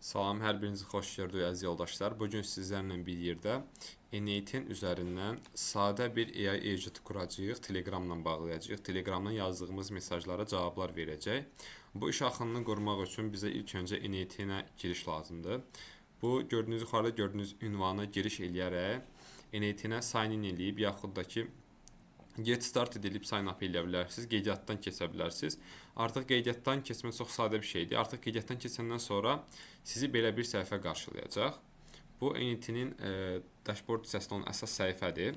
Salam, hər birinizi xoş gördük əziz yoldaşlar. Bugün sizlərlə bir yerdə N8 üzərindən sadə bir AI agent quracağıq, Telegramla bağlayacağıq. Telegramdan yazdığımız mesajlara cavablar verəcək. Bu iş axınını qurmaq üçün bizə ilk öncə N8-ə giriş lazımdır. Bu gördüyünüz yuxarıda gördüyünüz ünvana giriş eləyərək N8-ə sign in eləyib yaxud da ki Get started edilib sign up edə bilərsiniz, qeydiyyatdan keçə bilərsiniz. Artıq qeydiyyatdan keçmək çox sadə bir şeydir. Artıq qeydiyyatdan keçəndən sonra sizi belə bir səhifə qarşılayacaq. Bu N8-nin dashboard hissəsində olan əsas səhifədir.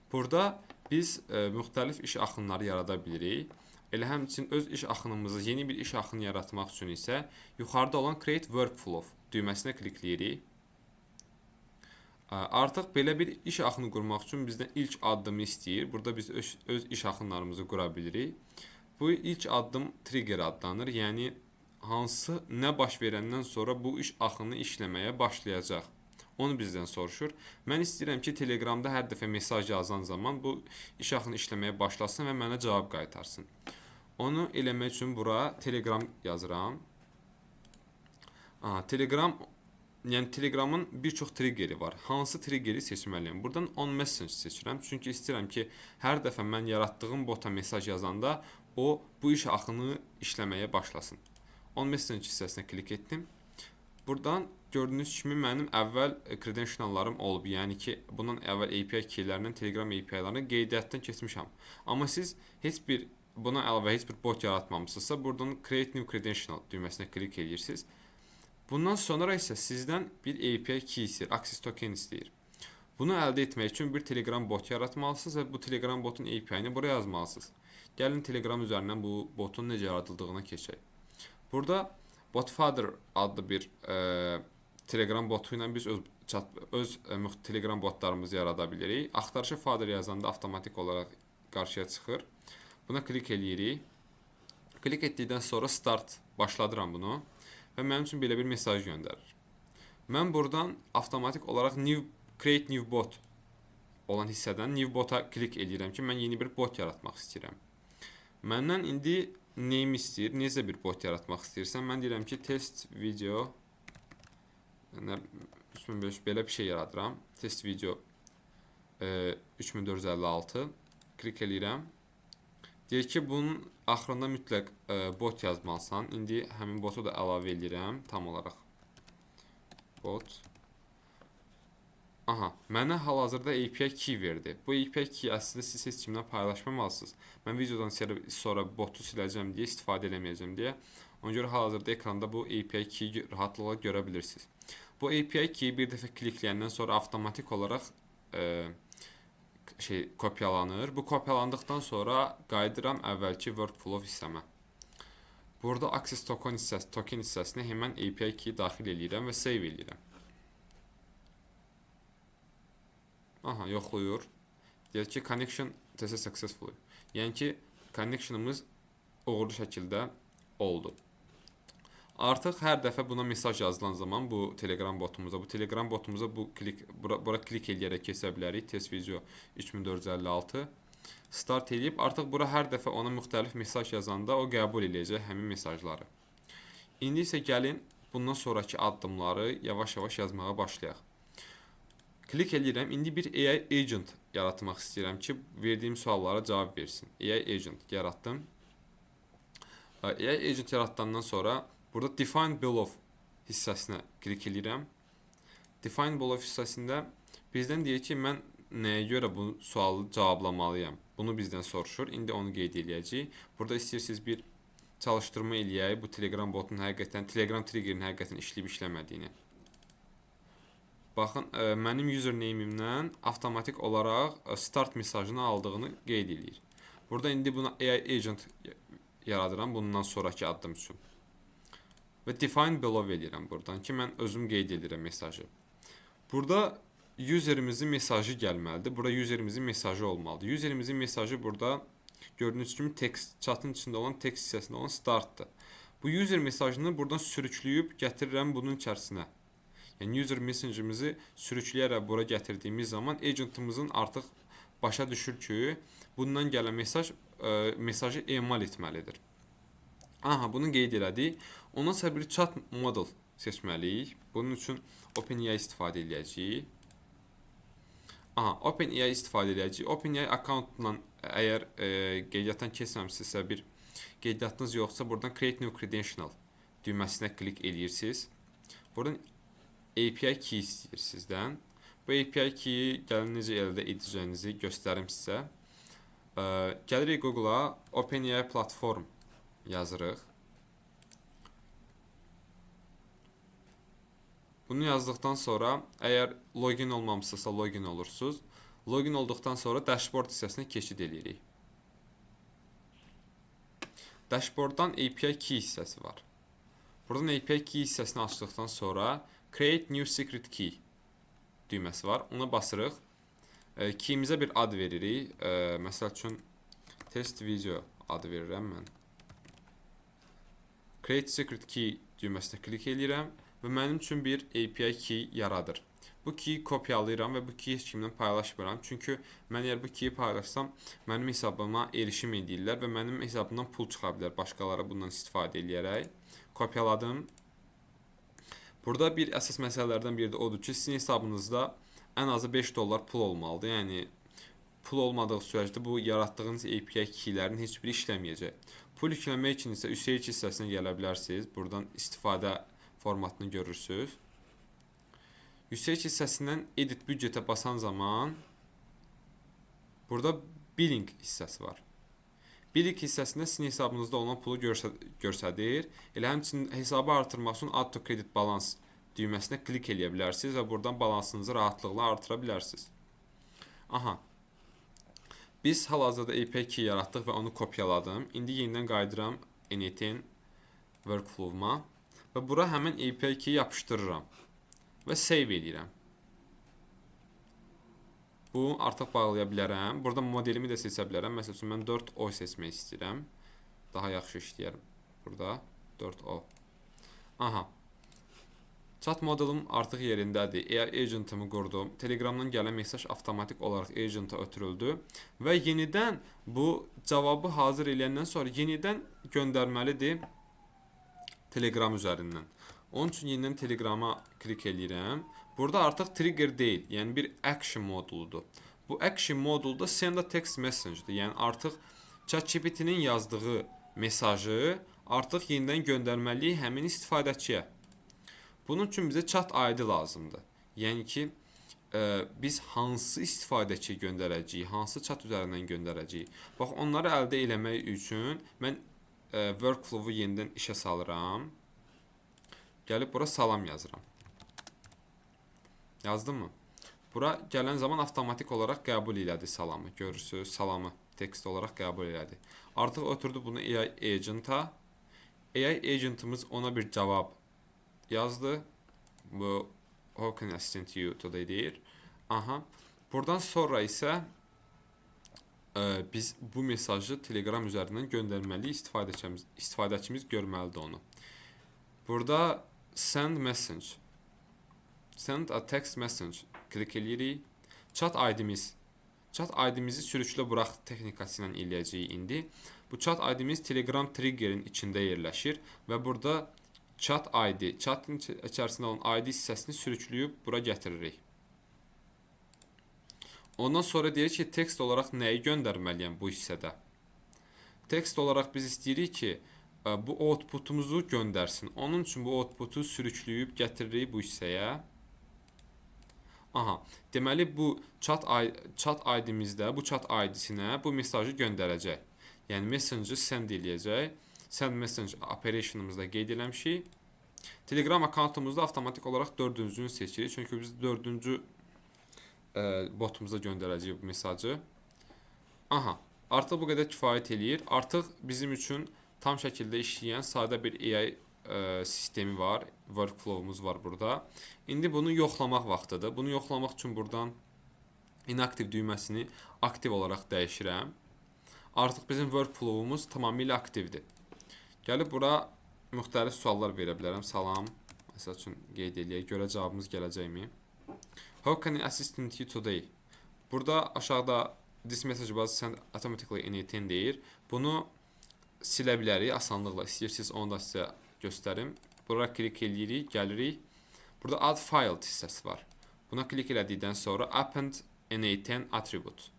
Burada biz müxtəlif iş axınları yarada bilirik. Elə həmçinin öz iş axınımızı, yeni bir iş axını yaratmaq üçün isə yuxarıda olan Create Workflow düyməsinə klikləyirik. Artıq belə bir iş axını qurmaq üçün bizdən ilk addımı istəyir. Burada biz öz iş axınlarımızı qura bilirik. Bu ilk addım trigger adlanır. Yəni hansı nə baş verəndən sonra bu iş axını işləməyə başlayacaq. Onu bizdən soruşur. Mən istəyirəm ki, Telegramda hər dəfə mesaj yazan zaman bu iş axını işləməyə başlasın və mənə cavab qaytarsın. Onu eləmək üçün bura Telegram yazıram. Yəni Telegramın bir çox triggeri var. Hansı triggeri seçməliyəm? Buradan on message seçirəm. Çünki istəyirəm ki, hər dəfə mən yaratdığım bota mesaj yazanda o bu iş axını işləməyə başlasın. On message hissəsinə klik etdim. Buradan gördüyünüz kimi mənim əvvəl credentiallarım olub. Yəni ki, bundan əvvəl API keylərindən Telegram API-lərini qeydiyyatdan keçmişəm. Amma siz heç bir buna əlavə heç bir bot yaratmamısınızsa, buradan Create New Credential düyməsinə klik edirsiniz. Bundan sonra isə sizdən bir API key istəyir, access token istəyir. Bunu əldə etmək üçün bir Telegram bot yaratmalısınız və bu Telegram botun API-ni buraya yazmalısınız. Gəlin Telegram üzərindən bu botun necə yaratıldığına keçək. Burada Botfather adlı bir Telegram botu ilə biz öz Telegram botlarımızı yarada bilirik. Axtarışa Father yazanda avtomatik olaraq qarşıya çıxır. Buna klik edirik. Klik etdikdən sonra start başladıram bunu. Və mənim üçün belə bir mesaj göndərir. Mən buradan avtomatik olaraq Create New Bot olan hissədən New Bot'a klik edirəm ki, mən yeni bir bot yaratmaq istəyirəm. Məndən indi name istəyir, necə bir bot yaratmaq istəyirsən. Mən deyirəm ki, test video 3500 belə bir şey yaradıram. Test video 3456 klik edirəm. Deyir ki, bunun axırında mütləq bot yazmalısan. İndi həmin botu da əlavə edirəm tam olaraq. Bot. Aha, mənə hal-hazırda API key verdi. Bu API key əslində siz heç kimlə paylaşmamalısınız. Mən videodan sonra botu siləcəm deyə, istifadə eləməyəcəm deyə. Ona görə hal-hazırda ekranda bu API key rahatlıqla görə bilirsiniz. Bu API key bir dəfə klikləyəndən sonra avtomatik olaraq kopyalanır. Bu kopyalandıqdan sonra qayıdıram əvvəlki workflow hissəmə. Burada access token hissəsinə həmən API key daxil edirəm və save edirəm. Aha, yoxlayır. Deyir ki, connection tested successfully. Yəni ki, connectionımız uğurlu şəkildə oldu. Artıq hər dəfə buna mesaj yazılan zaman bu Telegram botumuza bura klik edərək keçə bilərik. Test video 3456 start edib artıq bura hər dəfə ona müxtəlif mesaj yazanda o qəbul edəcək həmin mesajları. İndi isə gəlin bundan sonraki addımları yavaş-yavaş yazmağa başlayaq. Klik edirəm. İndi bir AI agent yaratmaq istəyirəm ki, verdiyim suallara cavab versin. AI agent yaratdım. AI agent yaratdandan sonra burada Define Below hissəsinə klik edirəm. Define Below hissəsində bizdən deyir ki, mən nəyə görə bu sualı cavablamalıyam? Bunu bizdən soruşur. İndi onu qeyd edəcəyik. Burada istəyirsiniz bir çalışdırma eləyək. Bu Telegram botun həqiqətən, Telegram triggerin həqiqətən işləyib işləmədiyini. Baxın, mənim username-imdən avtomatik olaraq start mesajını aldığını qeyd edir. Burada indi buna AI agent yaradıram bundan sonraki addım üçün. Və define below edirəm buradan ki, mən özüm qeyd edirəm mesajı. Burada userimizin mesajı gəlməlidir. Burada userimizin mesajı olmalıdır. Userimizin mesajı burada gördüyünüz kimi chatın içində olan text hissəsində olan startdır. Bu user mesajını buradan sürükləyib gətirirəm bunun içərisinə. Yəni user messengerimizi sürükləyərək bura gətirdiyimiz zaman agentımızın artıq başa düşür ki, bundan gələn mesajı emal etməlidir. Aha, bunu qeyd elədik. Ondan sonra bir chat model seçməliyik. Bunun üçün OpenAI istifadə edəcəyik. Aha, OpenAI istifadə edəcəyik. OpenAI accountla əgər qeydiyyatdan keçməmisinizsə, bir qeydiyyatınız yoxsa, buradan Create New Credential düyməsinə klik edirsiniz. Buradan API key istəyir sizdən. Bu API key gəlin necə əldə edəcəyinizi göstərim sizə. Gəlirik Google-a, OpenAI platform yazırıq. Bunu yazdıqdan sonra, əgər login olmamışsınızsa login olursunuz. Login olduqdan sonra dashboard hissəsinə keçid edirik. Dashboarddan API key hissəsi var. Buradan API key hissəsini açdıqdan sonra Create New Secret Key düyməsi var. Ona basırıq. Keyimizə bir ad veririk. Məsəl üçün test video adı verirəm mən. Create Secret Key düyməsinə klik edirəm və mənim üçün bir API key yaradır. Bu keyi kopyalayıram və bu keyi heç kimlə paylaşmıram. Çünki mən əgər bu keyi paylaşsam, mənim hesabıma erişim edirlər və mənim hesabımdan pul çıxa bilər başqaları bundan istifadə edərək. Kopyaladım. Burada bir əsas məsələlərdən biri də odur ki, sizin hesabınızda ən azı $5 pul olmalıdır. Yəni pul olmadığı sürəcdə bu yaratdığınız API keylərin heç biri işləməyəcək. Pul yükləmək üçün isə üstəlik hissəsinə gələ bilərsiniz. Buradan istifadə formatını görürsünüz. Üstəlik hissəsindən edit büdcetə basan zaman burada billing hissəsi var. Billing hissəsində sizin hesabınızda olan pulu göstərir. Elə həmçinin hesabı artırmaq üçün Add to Credit Balance düyməsinə klik edə bilərsiniz və buradan balansınızı rahatlıqla artıra bilərsiniz. Aha. Biz hal-hazırda API key yaratdıq və onu kopyaladım. İndi yenidən qayıdıram N8 workflow-ma və bura həmin API key yapışdırıram və save edirəm. Bu artıq bağlaya bilərəm. Burada modelimi də seçə bilərəm. Məsəl üçün mən 4O seçmək istəyirəm. Daha yaxşı işləyər burada 4O. Aha. Chat modelim artıq yerindədir. AI agentımı qurdum. Telegramdan gələn mesaj avtomatik olaraq agenta ötürüldü və yenidən bu cavabı hazır eləyəndən sonra yenidən göndərməlidir Telegram üzərindən. Onun üçün yenidən Telegrama klik edirəm. Burada artıq trigger deyil, yəni bir action moduludur. Bu action modulda send a text message'dir. Yəni artıq ChatGPT-nin yazdığı mesajı artıq yenidən göndərməliyik həmin istifadəçiyə. Bunun üçün bizə chat ID lazımdır. Yəni ki, biz hansı istifadəçiyə göndərəcəyik, hansı chat üzərindən göndərəcəyik. Bax, onları əldə eləmək üçün mən workflow-u yenidən işə salıram. Gəlib bura salam yazıram. Yazdım mı? Bura gələn zaman avtomatik olaraq qəbul elədi salamı. Görürsünüz, salamı tekst olaraq qəbul elədi. Artıq oturdu bunu AI agent'a. AI agent'ımız ona bir cavab yazdı. Bu how can I assist you today deyir. Aha. Buradan sonra isə biz bu mesajı Telegram üzərindən göndərməli, istifadəçimiz görməlidir onu. Burada send message. Send a text message klik edirik. Chat ID-miz. Chat ID-mizi sürüklə burax texnikası ilə eləyəcəyik indi. Bu chat ID-miz Telegram triggerin içində yerləşir və burada chat ID, chatın içərisində olan ID hissəsini sürükləyib bura gətiririk. Ondan sonra deyirik ki, tekst olaraq nəyi göndərməliyəm bu hissədə? Tekst olaraq biz istəyirik ki, bu outputumuzu göndərsin. Onun üçün bu outputu sürükləyib gətiririk bu hissəyə. Aha, deməli bu chat ID-mizdə, bu chat ID-sinə bu mesajı göndərəcək. Yəni messenger send eləyəcək. Send message operationımızda qeyd eləmişik. Telegram akkauntumuzda avtomatik olaraq 4-cünü seçirik. Çünki biz 4-cü botumuza göndərəcəyik bu mesajı. Aha, artıq bu qədər kifayət eləyir. Artıq bizim üçün tam şəkildə işləyən sadə bir AI sistemi var. Workflow'umuz var burada. İndi bunu yoxlamaq vaxtıdır. Bunu yoxlamaq üçün buradan inaktiv düyməsini aktiv olaraq dəyişirəm. Artıq bizim workflow'umuz tamamilə aktivdir. Gəlib bura müxtəlif suallar verə bilərəm. Salam, məsəl üçün qeyd eləyək, görə cavabımız gələcəkmi? How can I assist you today? Burada aşağıda this message was sent automatically in 10 deyir. Bunu silə bilərik asanlıqla. İstəyirsiniz onu da sizə göstərim. Bura klik edirik, gəlirik. Burada add file hissəsi var. Buna klik elədikdən sonra append n8 attribute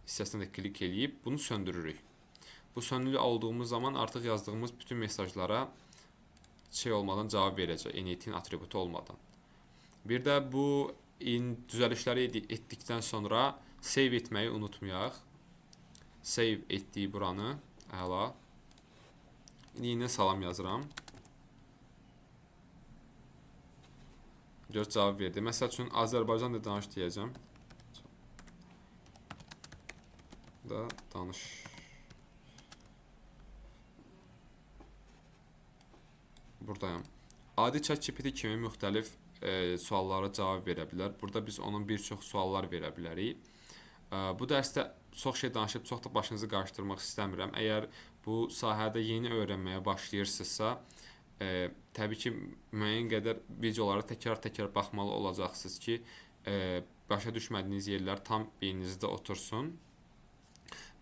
hissəsinə də klik eləyib bunu söndürürük. Bu sönülü olduğumuz zaman artıq yazdığımız bütün mesajlara şey olmadan cavab verəcək, n8 attributu olmadan. Bir də bu düzəlişləri etdikdən sonra save etməyi unutmayaq. Save etdik buranı. Əla. Yine salam yazıram. Gör cavab verdi. Məsəl üçün Azərbaycan da danış deyəcəm. Da danış. Buradayım. Adi ChatGPT kimi müxtəlif suallara cavab verə bilər. Burada biz onun bir çox suallar verə bilərik. Bu dərsdə çox şey danışıb, çox da başınızı qarışdırmaq istəmirəm. Əgər bu sahədə yeni öyrənməyə başlayırsınızsa, təbii ki, müəyyən qədər videolara təkrar-təkrar baxmalı olacaqsınız ki, başa düşmədiyiniz yerlər tam beyninizdə otursun.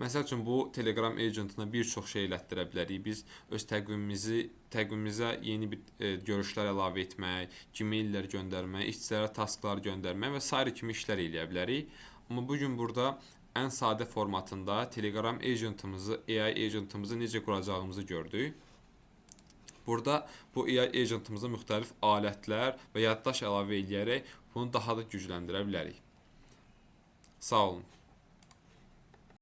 Məsəl üçün, bu Telegram agentına bir çox şey elətdirə bilərik. Biz öz təqvimimizə yeni bir görüşlər əlavə etmək, Gmaillər göndərmək, işçilərə tasklar göndərmək və s. kimi işlər eləyə bilərik. Amma bugün burada ən sadə formatında Telegram agentımızı, AI agentımızı necə quracağımızı gördük. Burada bu AI agentımıza müxtəlif alətlər və yaddaş əlavə edərək bunu daha da gücləndirə bilərik. Sağ olun.